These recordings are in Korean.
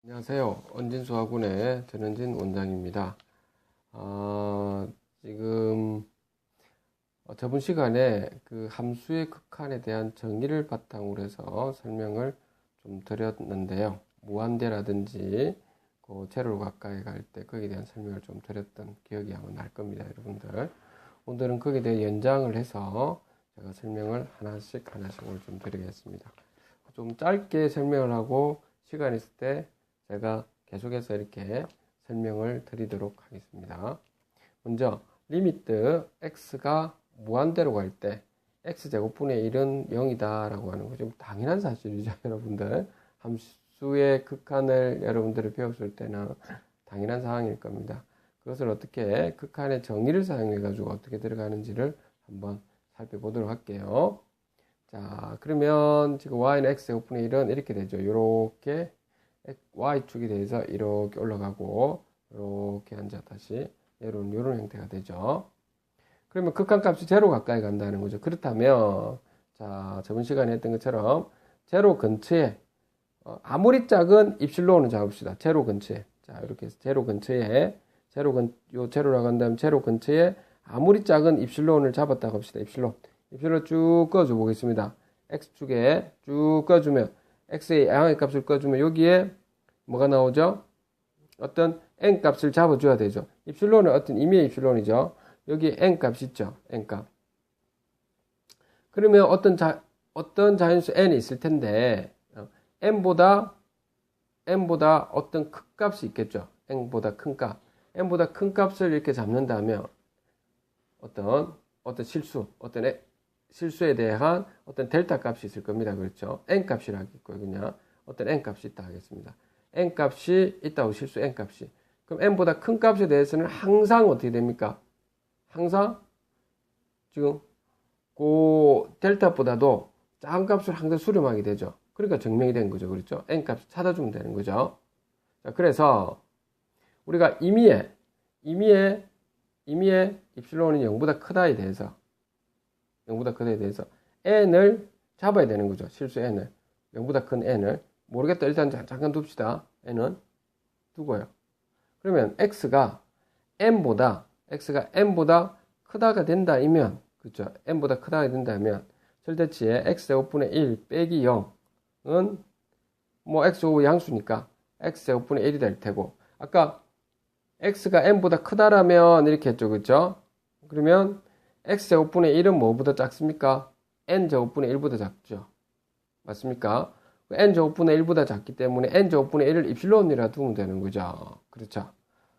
안녕하세요. 언진수학원의 전은진 원장입니다. 지금 저번 시간에 그 함수의 극한에 대한 정의를 바탕으로 해서 설명을 좀 드렸는데요. 무한대라든지 그 제로로 가까이 갈 때 거기에 대한 설명을 좀 드렸던 기억이 아마 날 겁니다, 여러분들. 오늘은 거기에 대해 연장을 해서 제가 설명을 하나씩 오늘 좀 드리겠습니다. 좀 짧게 설명을 하고 시간 있을 때 제가 계속해서 이렇게 설명을 드리도록 하겠습니다. 먼저 리미트 x가 무한대로 갈 때 x제곱분의 1은 0이다 라고 하는 거 좀 당연한 사실이죠, 여러분들. 함수의 극한을 여러분들이 배웠을 때는 당연한 상황일 겁니다. 그것을 어떻게 극한의 정의를 사용해 가지고 어떻게 들어가는지를 한번 살펴보도록 할게요. 자, 그러면 지금 y는 x제곱분의 1은 이렇게 되죠. 이렇게 y축이 돼서 이렇게 올라가고 이렇게 앉아 다시 이런 형태가 되죠. 그러면 극한값이 제로 가까이 간다는 거죠. 그렇다면 자, 저번 시간에 했던 것처럼 제로 근처에 아무리 작은 입실론을 잡읍시다. 제로 근처에. 자, 이렇게 해서 제로 근처에 제로라고 한다면 제로 근처에 아무리 작은 입실론을 잡았다고 합시다. 입실론 쭉 꺼줘 보겠습니다. x축에 쭉 꺼주면 x의 양의 값을 꺼주면 여기에 뭐가 나오죠? 어떤 n 값을 잡아줘야 되죠. 입실론은 어떤 임의의 입실론이죠. 여기 n 값 있죠. n 값. 그러면 어떤 자연수 n이 있을 텐데 n보다 어떤 큰 값이 있겠죠. n보다 큰 값. n보다 큰 값을 이렇게 잡는다면 어떤 실수에 대한 어떤 델타 값이 있을 겁니다. 그렇죠? n 값이라 하겠고요. 그냥 어떤 n 값이 있다 하겠습니다. n 값이 있다고 실수 n 값이. 그럼 n보다 큰 값에 대해서는 항상 어떻게 됩니까? 항상 지금 그 델타보다도 작은 값을 항상 수렴하게 되죠. 그러니까 증명이 된 거죠. 그렇죠? n 값을 찾아주면 되는 거죠. 자, 그래서 우리가 임의의 입실론이 0보다 크다에 대해서 n을 잡아야 되는 거죠. 실수 n을. 0보다 큰 n을. 모르겠다. 일단 잠깐 둡시다. n은 두고요. 그러면 x가 n보다 크다가 된다면, 그렇죠? n보다 크다가 된다면 절대치의 x제곱분의 1 빼기 0은 뭐 x제곱 양수니까 x제곱분의 1이 될 테고, 아까 x가 n보다 크다라면 이렇게 했죠. 그렇죠? 그러면 x제곱분의 1은 뭐보다 작습니까? n제곱분의 1보다 작죠. 맞습니까? n제곱분의 1보다 작기 때문에 n제곱분의 1을 입실론이라 두면 되는 거죠. 그렇죠?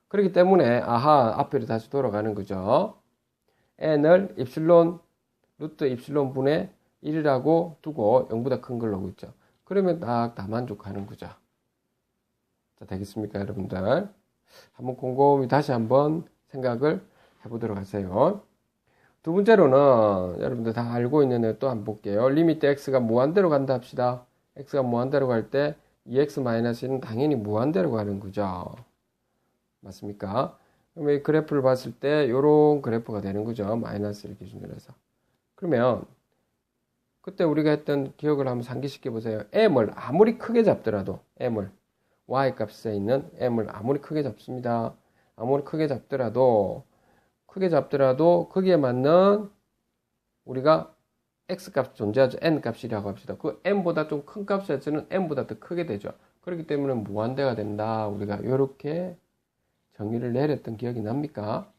그렇기 때문에 앞으로 다시 돌아가는 거죠. n을 루트 입실론 분의 1이라고 두고 0보다 큰 걸 놓고 있죠. 그러면 딱 다 만족하는 거죠. 자, 되겠습니까, 여러분들? 한번 곰곰이 다시 한번 생각을 해보도록 하세요. 두 번째로는 여러분들 다 알고 있는 애 또 한번 볼게요. 리미트 x가 무한대로 간다 합시다. x가 무한대로 갈 때 2x-1은 당연히 무한대로 가는 거죠. 맞습니까? 그러면 이 그래프를 봤을 때 이런 그래프가 되는 거죠. 마이너스를 기준으로 해서. 그러면 그때 우리가 했던 기억을 한번 상기시켜 보세요. m을 아무리 크게 잡더라도 y 값에 있는 m을 아무리 크게 잡습니다. 아무리 크게 잡더라도 거기에 맞는 우리가 x값 존재하죠. n값이라고 합시다. 그 n보다 좀 큰 값에서는 n보다 더 크게 되죠. 그렇기 때문에 무한대가 된다. 우리가 이렇게 정의를 내렸던 기억이 납니까?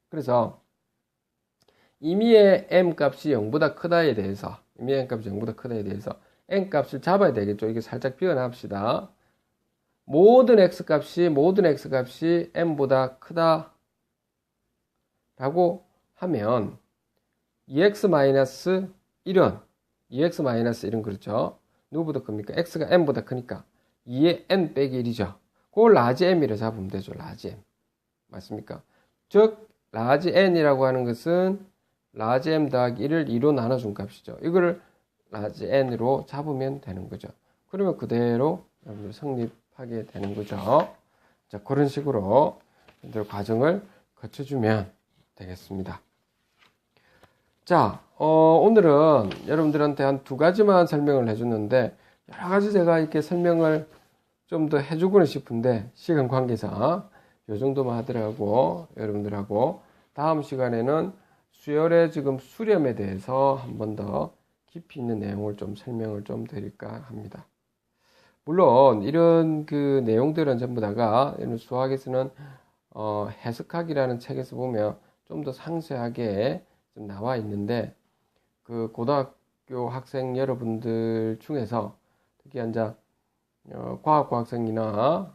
그래서 임의의 m값이 0보다 크다에 대해서 n값을 잡아야 되겠죠. 이게 살짝 비워납시다. 모든 x값이 m보다 크다 라고 하면 2x-1은 그렇죠. 누구보다 큽니까? x가 n보다 크니까 2의 n 빼기 1이죠. 그걸 라지 m이라 잡으면 되죠. 라지 m. 맞습니까? 즉 라지 n이라고 하는 것은 라지 m 더하기 1을 2로 나눠준 값이죠. 이거를 라지 n으로 잡으면 되는 거죠. 그러면 그대로 여러분들 성립하게 되는 거죠. 자, 그런 식으로 과정을 거쳐주면 되겠습니다. 자, 오늘은 여러분들한테 한 두 가지만 설명을 해줬는데, 여러 가지 제가 이렇게 설명을 좀 더 해주고는 싶은데 시간 관계상 요 정도만 하더라고 여러분들하고 다음 시간에는 수열의 지금 수렴에 대해서 한 번 더 깊이 있는 내용을 좀 설명을 좀 드릴까 합니다. 물론 이런 그 내용들은 전부 다가 이런 수학에서는 해석학이라는 책에서 보면 좀 더 상세하게 좀 나와 있는데 그 고등학교 학생 여러분들 중에서 특히 이제 과학고 학생이나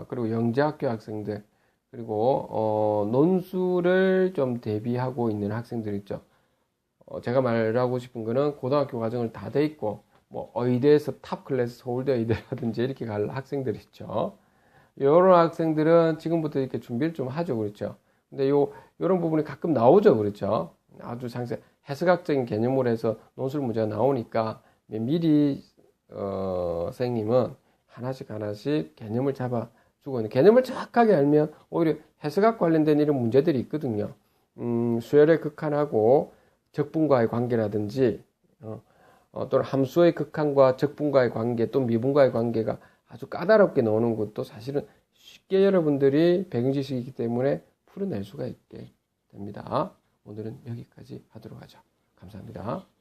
그리고 영재학교 학생들 그리고 논술을 좀 대비하고 있는 학생들 있죠. 제가 말하고 싶은 거는 고등학교 과정을 다 돼 있고 뭐 의대에서 탑 클래스 서울대 의대라든지 이렇게 갈 학생들 있죠. 이런 학생들은 지금부터 이렇게 준비를 좀 하죠, 그렇죠? 근데 요런 부분이 가끔 나오죠, 그렇죠? 아주 상세 해석학적인 개념으로 해서 논술 문제가 나오니까 미리 선생님은 하나씩 개념을 잡아주고 있는 개념을 정확하게 알면 오히려 해석학 관련된 이런 문제들이 있거든요. 수열의 극한하고 적분과의 관계라든지 또는 함수의 극한과 적분과의 관계 또 미분과의 관계가 아주 까다롭게 나오는 것도 사실은 쉽게 여러분들이 배경지식이기 때문에 풀어낼 수가 있게 됩니다. 오늘은 여기까지 하도록 하죠. 감사합니다.